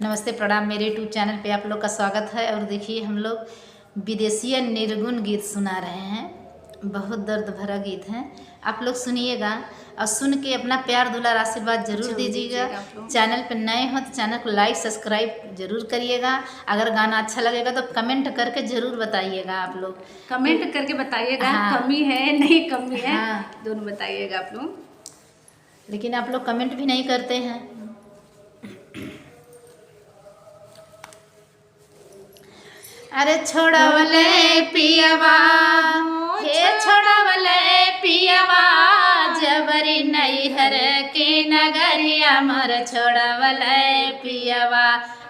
नमस्ते प्रणाम, मेरे यूट्यूब चैनल पे आप लोग का स्वागत है। और देखिए हम लोग विदेशीय निर्गुण गीत सुना रहे हैं। बहुत दर्द भरा गीत है, आप लोग सुनिएगा और सुन के अपना प्यार दुलार आशीर्वाद जरूर दीजिएगा। चैनल पे नए हो तो चैनल को लाइक सब्सक्राइब जरूर करिएगा। अगर गाना अच्छा लगेगा तो कमेंट करके जरूर बताइएगा। आप लोग कमेंट करके बताइएगा। हाँ, कमी है नहीं कमी है, हाँ, दोनों बताइएगा आप लोग। लेकिन आप लोग कमेंट भी नहीं करते हैं। अरे छोड़वले पियवा, हे छोड़वले पियवा, जबरी नैहर के नगरिया मोर छोड़वले पियवा,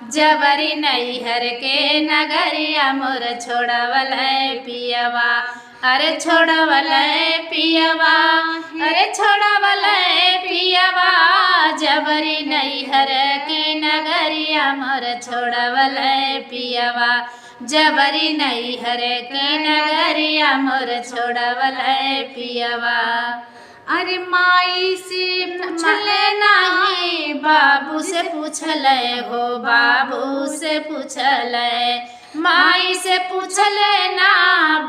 जबरी नैहर के नगरिया मोर छोड़वले पियवा। अरे छोड़वले पियवा, अरे छोड़वले पियवा, जबरी नैहर के नगरिया मोर छोड़वले पियवा, जबरी नैहर के नगरिया मोर छोड़वले पियवा। अरे माई से पूछले नहीं, बाबू से पूछले हो, बाबू से पूछले, माई से पूछले ना,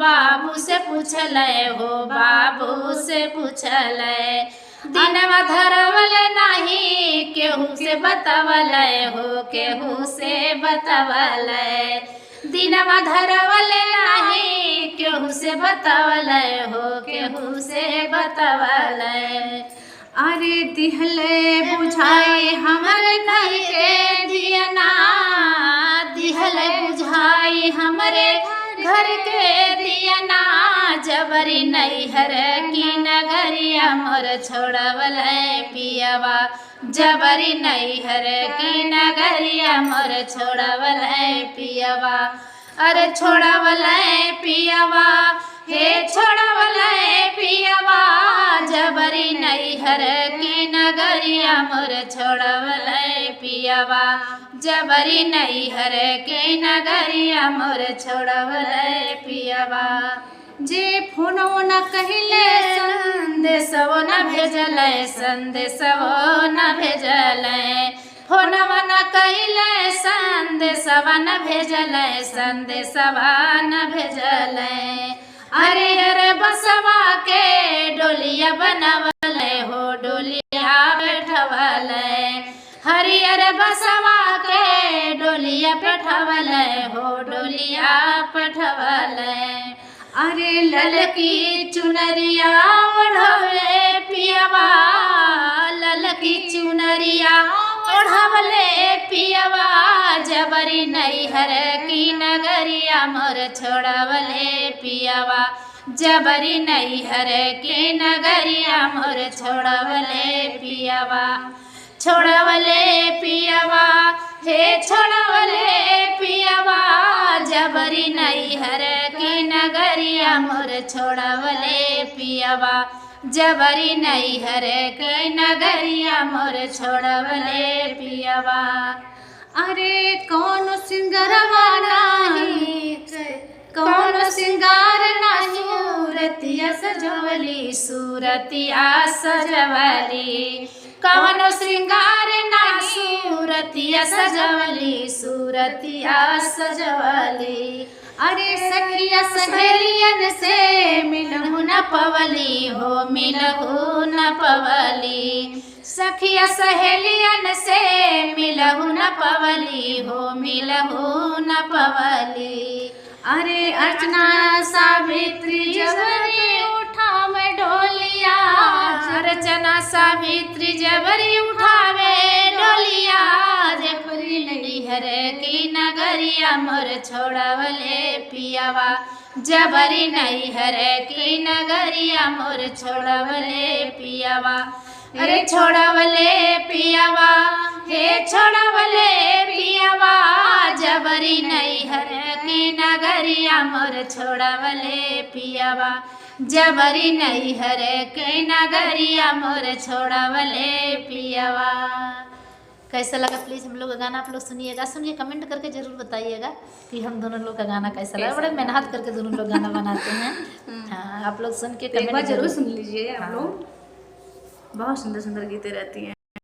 बाबू से पूछले हो, बाबू से पूछले। दिनवा धरवले नहीं, केहू से बतावले हो, केहू से बतावले। दिनवा धरवले नहीं, केहू से बतावले हो, केहू से बतावले। अरे दिहले बुझाए हमरे नहीं के दियना, दिहले बुझाई हमरे घर के दियना, जबरी नैहर की नगरिया मोर छोड़वले पियवा, जबरी नैहर की नगरिया मोर छोड़वले पियवा। अरे छोड़वले पियवा, हे छोड़वले पियवा, जबरी नैहर की नगरिया मोर छोड़वले पियवा, जबरी नैहर के नगरिया मोर छोड़वले पियवा। जे फोनो न कहिले संदेशवो न भेजले, संदेशवो न भेजले, फोनवा न कहिले संदेशवा न भेजले, संदेशवा न भेजले। अरे अरे बसवा के डोलिया बनवले हो, डोलिया बैठवले, हरियर बसवा के डोलिया बैठवले हो, डोलिया बैठवले। अरे ललकी चुनरिया ओढ़वले पियवा, ललकी चुनरिया ओढ़वले पियवा, जबरी नैहर की नगरिया मोर छोड़वले पियवा, जबरी नैहर के नगरिया मोर छोड़वले पियवा। छोड़वले पियवा, हे छोड़वले पियवा, जबरी नैहर की नगरिया मोर छोड़वले पियवा, जबरी नैहर के नगरिया मोर छोड़वले पियवा। अरे कौन सिंगरवा नाही, कौन सिंगार नाही, सूरतिया सजवली, सूरतिया सजवली, कौन श्रृंगार ना, सूरतिया सजवली, सूरतिया सजवली। अरे सखिया सहेलियन से मिलहु न पवली हो, मिलहु न पवली, सखिया सहेलियन से मिलहु न पवली हो, मिलहु न पवली। अरे अर्चना सावित्री जबरी उठावे डोलिया, अर्चना सावित्री जबरी उठावे डोलिया, जबरी नैहर की नगरिया मोर छोड़वले पियवा, जबरी नैहर की नगरिया मोर छोड़वले पियवा। अरे छोड़वले पियवा, हे छोड़वले पियवा, जबरी नैहर की नगरिया मोर छोड़वले पियवा, जबरी नैहर के नगरिया मोर छोड़वले पियवा। कैसा लगा प्लीज़ हम लोग का गाना आप लोग सुनिएगा। सुनिए, कमेंट करके ज़रूर बताइएगा कि हम दोनों लोग का गाना कैसा लगा। बड़े मेहनत करके दोनों लोग गाना बनाते हैं। हाँ, आप लोग सुन के कमेंट जरूर सुन लीजिए। आप लोग बहुत सुंदर सुंदर गीतें रहती हैं।